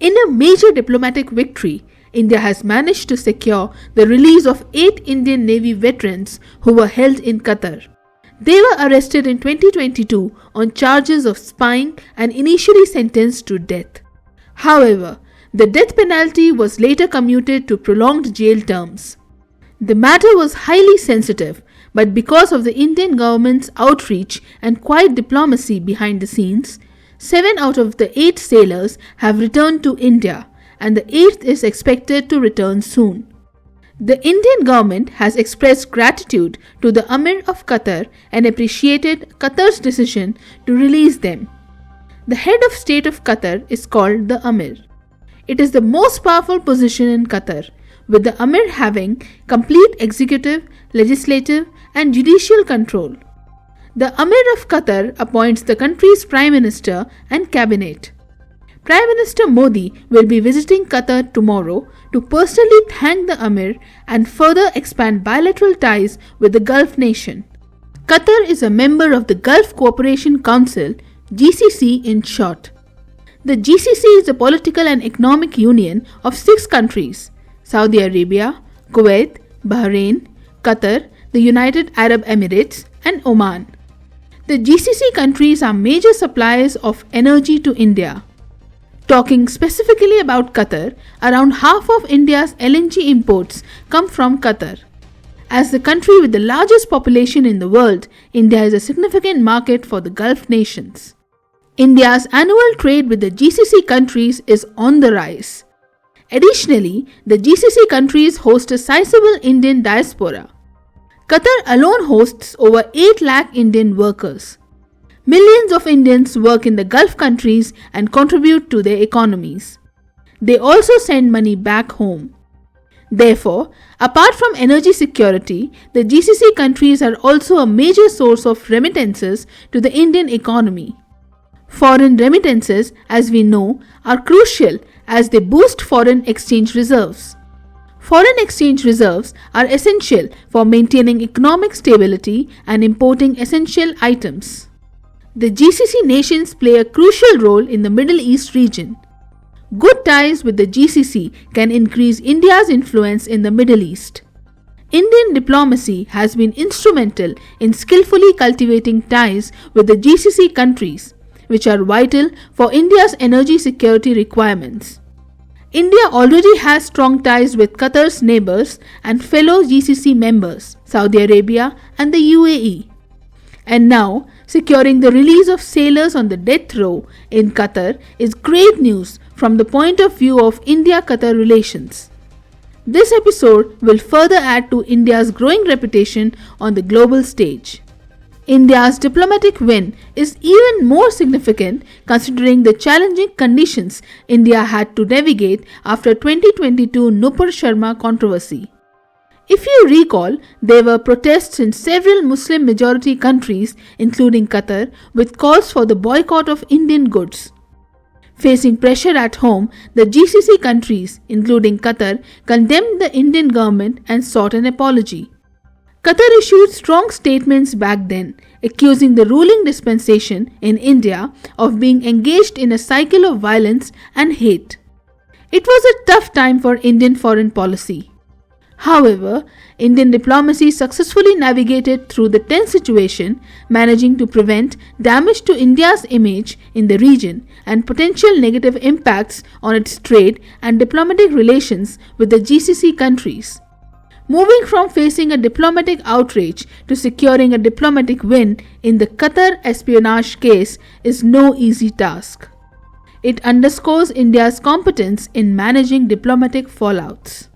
In a major diplomatic victory, India has managed to secure the release of 8 Indian Navy veterans who were held in Qatar. They were arrested in 2022 on charges of spying and initially sentenced to death. However, the death penalty was later commuted to prolonged jail terms. The matter was highly sensitive, but because of the Indian government's outreach and quiet diplomacy behind the scenes, 7 out of the 8 sailors have returned to India, and the 8th is expected to return soon. The Indian government has expressed gratitude to the Amir of Qatar and appreciated Qatar's decision to release them. The head of state of Qatar is called the Amir. It is the most powerful position in Qatar, with the Amir having complete executive, legislative, and judicial control. The Amir of Qatar appoints the country's Prime Minister and Cabinet. Prime Minister Modi will be visiting Qatar tomorrow to personally thank the Amir and further expand bilateral ties with the Gulf nation. Qatar is a member of the Gulf Cooperation Council, GCC in short. The GCC is a political and economic union of 6 countries: Saudi Arabia, Kuwait, Bahrain, Qatar, the United Arab Emirates, and Oman. The GCC countries are major suppliers of energy to India. Talking specifically about Qatar, around half of India's LNG imports come from Qatar. As the country with the largest population in the world, India is a significant market for the Gulf nations. India's annual trade with the GCC countries is on the rise. Additionally, the GCC countries host a sizable Indian diaspora. Qatar alone hosts over 8 lakh Indian workers. Millions of Indians work in the Gulf countries and contribute to their economies. They also send money back home. Therefore, apart from energy security, the GCC countries are also a major source of remittances to the Indian economy. Foreign remittances, as we know, are crucial as they boost foreign exchange reserves. Foreign exchange reserves are essential for maintaining economic stability and importing essential items. The GCC nations play a crucial role in the Middle East region. Good ties with the GCC can increase India's influence in the Middle East. Indian diplomacy has been instrumental in skillfully cultivating ties with the GCC countries, which are vital for India's energy security requirements. India already has strong ties with Qatar's neighbors and fellow GCC members, Saudi Arabia and the UAE. And now, securing the release of sailors on the death row in Qatar is great news from the point of view of India-Qatar relations. This episode will further add to India's growing reputation on the global stage. India's diplomatic win is even more significant considering the challenging conditions India had to navigate after 2022 Nupur Sharma controversy. If you recall, there were protests in several Muslim majority countries, including Qatar, with calls for the boycott of Indian goods. Facing pressure at home, the GCC countries, including Qatar, condemned the Indian government and sought an apology. Qatar issued strong statements back then, accusing the ruling dispensation in India of being engaged in a cycle of violence and hate. It was a tough time for Indian foreign policy. However, Indian diplomacy successfully navigated through the tense situation, managing to prevent damage to India's image in the region and potential negative impacts on its trade and diplomatic relations with the GCC countries. Moving from facing a diplomatic outrage to securing a diplomatic win in the Qatar espionage case is no easy task. It underscores India's competence in managing diplomatic fallouts.